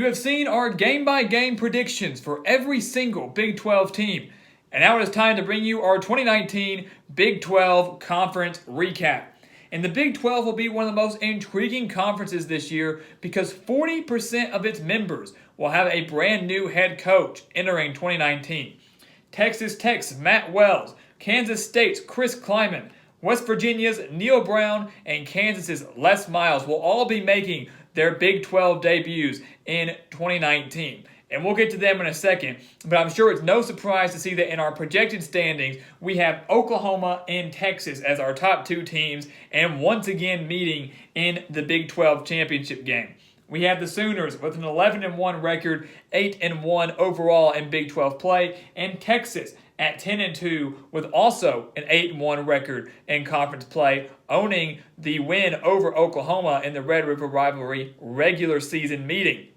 have seen our game-by-game predictions for every single Big 12 team. And now it is time to bring you our 2019 Big 12 Conference Recap. And the Big 12 will be one of the most intriguing conferences this year because 40% of its members will have a brand new head coach entering 2019. Texas Tech's Matt Wells, Kansas State's Chris Kleiman, West Virginia's Neil Brown, and Kansas's Les Miles will all be making their Big 12 debuts in 2019. And we'll get to them in a second, but I'm sure it's no surprise to see that in our projected standings, we have Oklahoma and Texas as our top two teams, and once again meeting in the Big 12 championship game. We have the Sooners with an 11-1 record, 8-1 overall in Big 12 play, and Texas at 10-2 with also an 8-1 record in conference play, owning the win over Oklahoma in the Red River Rivalry regular season meeting.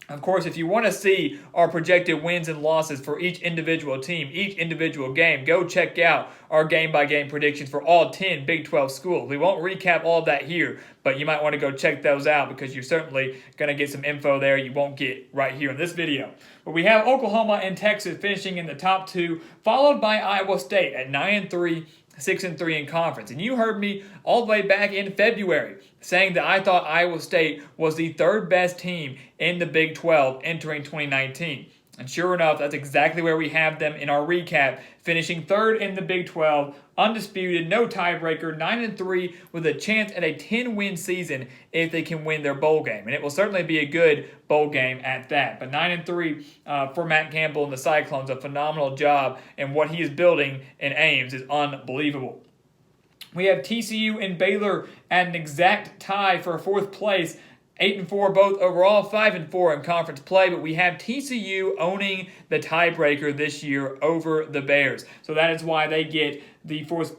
Of course, if you want to see our projected wins and losses for each individual team, each individual game, go check out our game-by-game predictions for all 10 Big 12 schools. We won't recap all of that here, but you might want to go check those out because you're certainly going to get some info there you won't get right here in this video. But we have Oklahoma and Texas finishing in the top two, followed by Iowa State at 9-3, 6-3 in conference. And you heard me all the way back in February saying that I thought Iowa State was the third best team in the Big 12 entering 2019. And sure enough, that's exactly where we have them in our recap, finishing third in the Big 12, undisputed, no tiebreaker, 9-3 with a chance at a 10-win season if they can win their bowl game. And it will certainly be a good bowl game at that. But 9-3 for Matt Campbell and the Cyclones, a phenomenal job, and what he is building in Ames is unbelievable. We have TCU and Baylor at an exact tie for fourth place, 8-4 both overall, 5-4 in conference play, but we have TCU owning the tiebreaker this year over the Bears. So that is why they get the fourth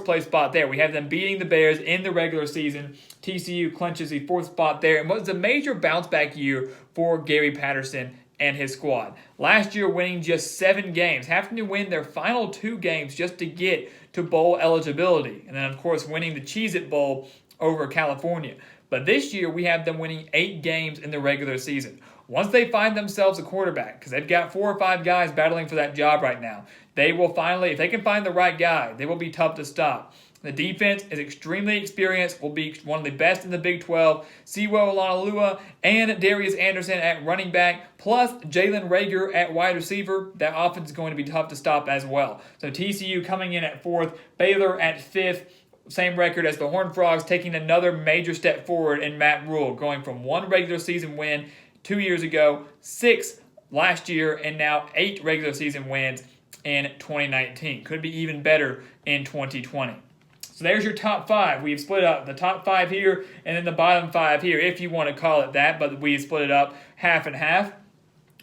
place spot there. We have them beating the Bears in the regular season. TCU clinches the fourth spot there, and was a major bounce back year for Gary Patterson and his squad. Last year winning just 7 games, having to win their final 2 games just to get to bowl eligibility. And then, of course, winning the Cheez-It Bowl over California. But this year, we have them winning 8 games in the regular season. Once they find themselves a quarterback, because they've got 4 or 5 guys battling for that job right now, they will finally, if they can find the right guy, they will be tough to stop. The defense is extremely experienced, will be one of the best in the Big 12. Siwo Olalua and Darius Anderson at running back, plus Jalen Rager at wide receiver. That offense is going to be tough to stop as well. So TCU coming in at 4th, Baylor at 5th. Same record as the Horned Frogs, taking another major step forward in Matt Rule, going from 1 regular season win 2 years ago, 6 last year, and now 8 regular season wins in 2019. Could be even better in 2020. So there's your top 5. We've split up the top 5 here and then the bottom 5 here, if you want to call it that, but we split it up half and half.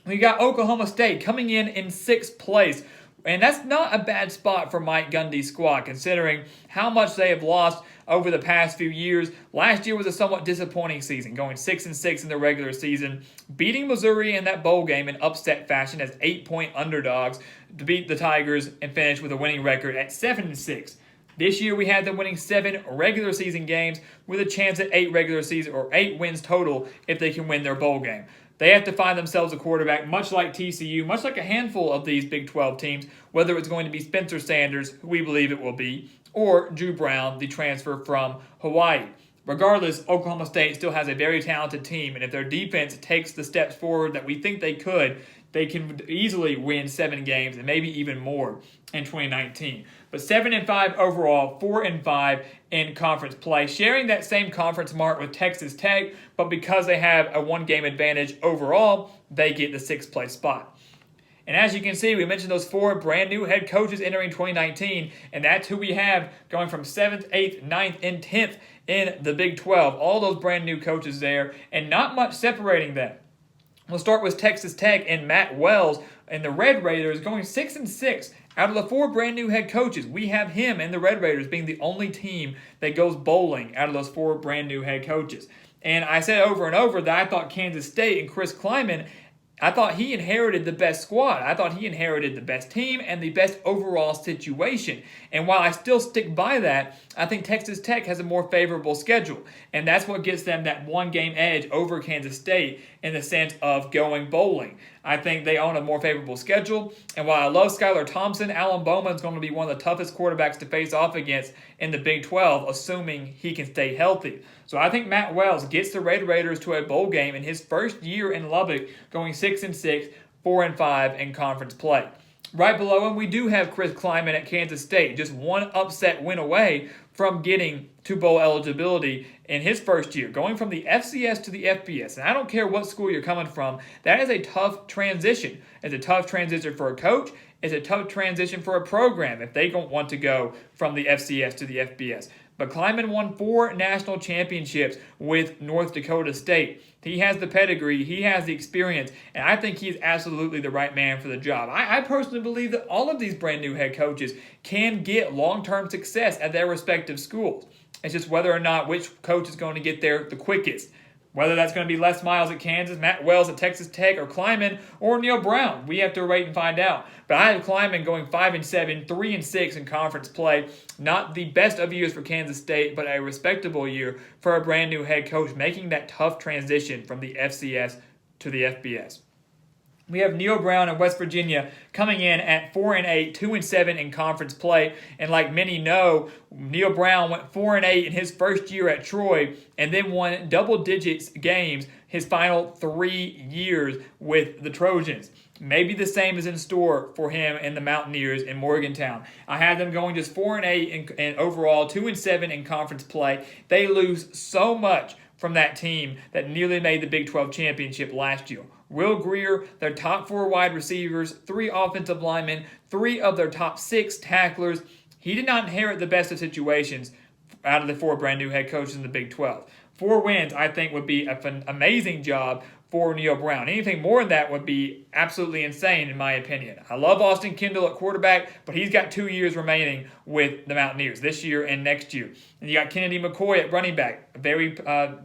We got Oklahoma State coming in 6th place. And that's not a bad spot for Mike Gundy's squad, considering how much they have lost over the past few years. Last year was a somewhat disappointing season, going 6-6 in the regular season, beating Missouri in that bowl game in upset fashion as 8-point underdogs to beat the Tigers and finish with a winning record at 7-6. This year we had them winning 7 regular season games with a chance at 8 regular season or 8 wins total if they can win their bowl game. They have to find themselves a quarterback, much like TCU, much like a handful of these Big 12 teams, whether it's going to be Spencer Sanders, who we believe it will be, or Drew Brown, the transfer from Hawaii. Regardless, Oklahoma State still has a very talented team, and if their defense takes the steps forward that we think they could, they can easily win 7 games and maybe even more in 2019. But 7-5 overall, 4-5 in conference play, sharing that same conference mark with Texas Tech, but because they have a 1-game advantage overall, they get the 6th place spot. And as you can see, we mentioned those 4 brand new head coaches entering 2019, and that's who we have going from 7th, 8th, 9th, and 10th in the Big 12. All those brand new coaches there, and not much separating them. We'll start with Texas Tech and Matt Wells and the Red Raiders going 6-6. Out of the 4 brand new head coaches, we have him and the Red Raiders being the only team that goes bowling out of those 4 brand new head coaches. And I said over and over that I thought Kansas State and Chris Kleiman I thought he inherited the best squad. I thought he inherited the best team and the best overall situation. And while I still stick by that, I think Texas Tech has a more favorable schedule. And that's what gets them that one-game edge over Kansas State in the sense of going bowling. I think they own a more favorable schedule. And while I love Skylar Thompson, Alan Bowman is going to be one of the toughest quarterbacks to face off against in the Big 12, assuming he can stay healthy. So I think Matt Wells gets the Red Raiders to a bowl game in his first year in Lubbock, going 6-6, 4-5 in conference play. Right below him, we do have Chris Klieman at Kansas State, just one upset win away from getting to bowl eligibility in his first year, going from the FCS to the FBS. And I don't care what school you're coming from, that is a tough transition. It's a tough transition for a coach. It's a tough transition for a program if they don't want to go from the FCS to the FBS. But Klieman won 4 national championships with North Dakota State. He has the pedigree, he has the experience, and I think he's absolutely the right man for the job. I personally believe that all of these brand new head coaches can get long-term success at their respective schools. It's just whether or not which coach is going to get there the quickest. Whether that's going to be Les Miles at Kansas, Matt Wells at Texas Tech, or Klieman, or Neil Brown. We have to wait and find out. But I have Klieman going 5-7, 3-6 in conference play. Not the best of years for Kansas State, but a respectable year for a brand new head coach making that tough transition from the FCS to the FBS. We have Neil Brown in West Virginia coming in at 4-8, 2-7 in conference play. And like many know, Neil Brown went 4-8 in his first year at Troy and then won double digits games his final 3 years with the Trojans. Maybe the same is in store for him and the Mountaineers in Morgantown. I had them going just 4-8 in overall, 2-7 in conference play. They lose so much from that team that nearly made the Big 12 championship last year. Will Greer, their top 4 wide receivers, 3 offensive linemen, 3 of their top 6 tacklers. He did not inherit the best of situations out of the 4 brand new head coaches in the Big 12. 4 wins, I think, would be an amazing job for Neil Brown. Anything more than that would be absolutely insane, in my opinion. I love Austin Kendall at quarterback, but he's got 2 years remaining with the Mountaineers, this year and next year. And you got Kennedy McCoy at running back, a very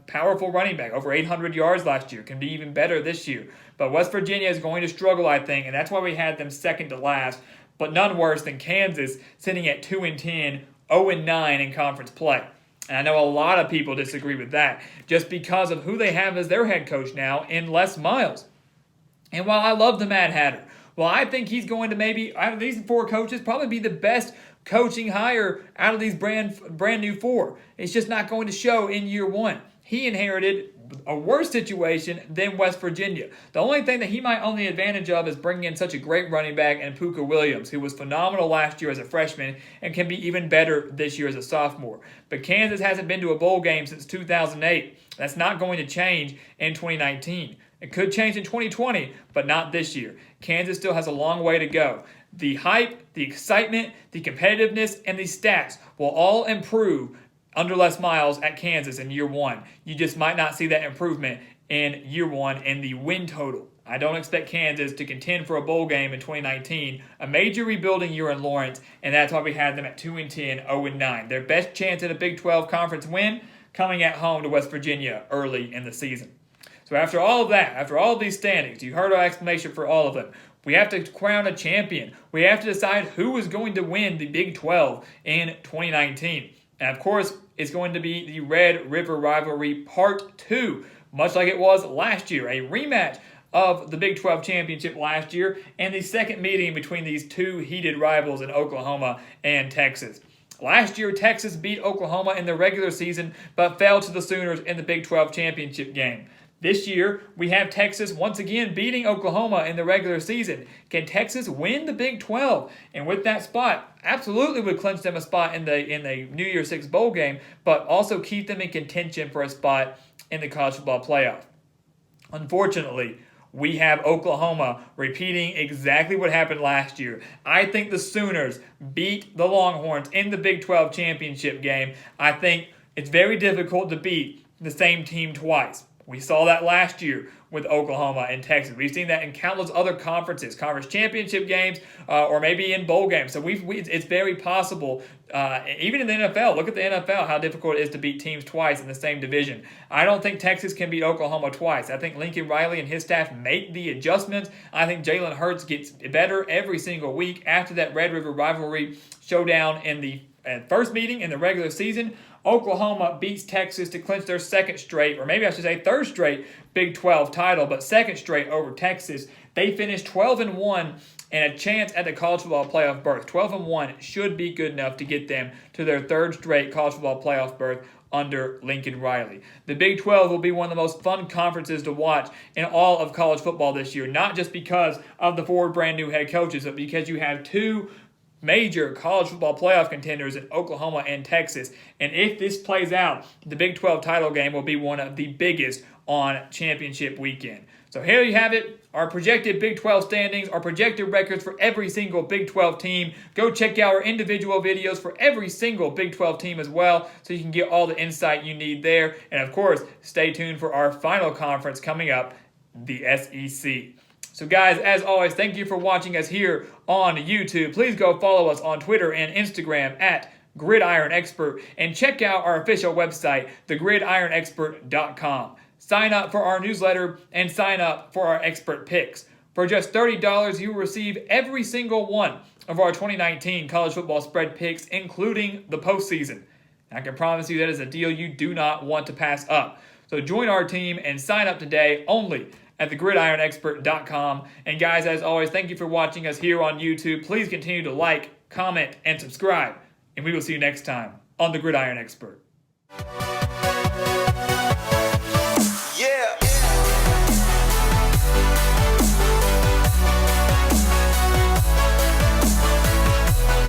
powerful running back, over 800 yards last year, can be even better this year. But West Virginia is going to struggle, I think, and that's why we had them second to last, but none worse than Kansas sitting at 2-10, 0-9 in conference play. And I know a lot of people disagree with that just because of who they have as their head coach now in Les Miles. And while I love the Mad Hatter, well, I think he's going to maybe, out of these 4 coaches, probably be the best coaching hire out of these brand new 4. It's just not going to show in year 1. He inherited a worse situation than West Virginia. The only thing that he might own the advantage of is bringing in such a great running back in Puka Williams, who was phenomenal last year as a freshman and can be even better this year as a sophomore. But Kansas hasn't been to a bowl game since 2008. That's not going to change in 2019. It could change in 2020, but not this year. Kansas still has a long way to go. The hype, the excitement, the competitiveness, and the stats will all improve under Les Miles at Kansas in year 1. You just might not see that improvement in year 1 in the win total. I don't expect Kansas to contend for a bowl game in 2019, a major rebuilding year in Lawrence, and that's why we had them at 2-10, 0-9. Their best chance at a Big 12 conference win coming at home to West Virginia early in the season. So after all of that, after all of these standings, you heard our explanation for all of them. We have to crown a champion. We have to decide who is going to win the Big 12 in 2019. And of course, it's going to be the Red River Rivalry Part 2, much like it was last year, a rematch of the Big 12 championship last year and the second meeting between these 2 heated rivals in Oklahoma and Texas. Last year, Texas beat Oklahoma in the regular season, but fell to the Sooners in the Big 12 championship game. This year, we have Texas once again beating Oklahoma in the regular season. Can Texas win the Big 12? And with that spot, absolutely would clinch them a spot in the New Year's Six bowl game, but also keep them in contention for a spot in the college football playoff. Unfortunately, we have Oklahoma repeating exactly what happened last year. I think the Sooners beat the Longhorns in the Big 12 championship game. I think it's very difficult to beat the same team twice. We saw that last year with Oklahoma and Texas. We've seen that in countless other conferences, conference championship games, or maybe in bowl games. So it's very possible, even in the NFL. Look at the NFL, how difficult it is to beat teams twice in the same division. I don't think Texas can beat Oklahoma twice. I think Lincoln Riley and his staff make the adjustments. I think Jalen Hurts gets better every single week after that Red River rivalry showdown in the first meeting in the regular season. Oklahoma beats Texas to clinch their second straight, or maybe I should say third straight Big 12 title, but second straight over Texas. They finished 12-1 and a chance at the college football playoff berth. 12-1 should be good enough to get them to their third straight college football playoff berth under Lincoln Riley. The Big 12 will be one of the most fun conferences to watch in all of college football this year, not just because of the four brand new head coaches, but because you have two major college football playoff contenders in Oklahoma and Texas. And if this plays out, the Big 12 title game will be one of the biggest on championship weekend. So here you have it, our projected Big 12 standings, our projected records for every single Big 12 team. Go check out our individual videos for every single Big 12 team as well, so you can get all the insight you need there. And of course, stay tuned for our final conference coming up, the SEC. So guys, as always, thank you for watching us here on YouTube. Please go follow us on Twitter and Instagram at Gridiron Expert, and check out our official website, thegridironexpert.com. Sign up for our newsletter and sign up for our expert picks. For just $30, you will receive every single one of our 2019 college football spread picks, including the postseason. I can promise you that is a deal you do not want to pass up. So join our team and sign up today only at thegridironexpert.com. And guys, as always, thank you for watching us here on YouTube. Please continue to like, comment, and subscribe. And we will see you next time on The Gridiron Expert.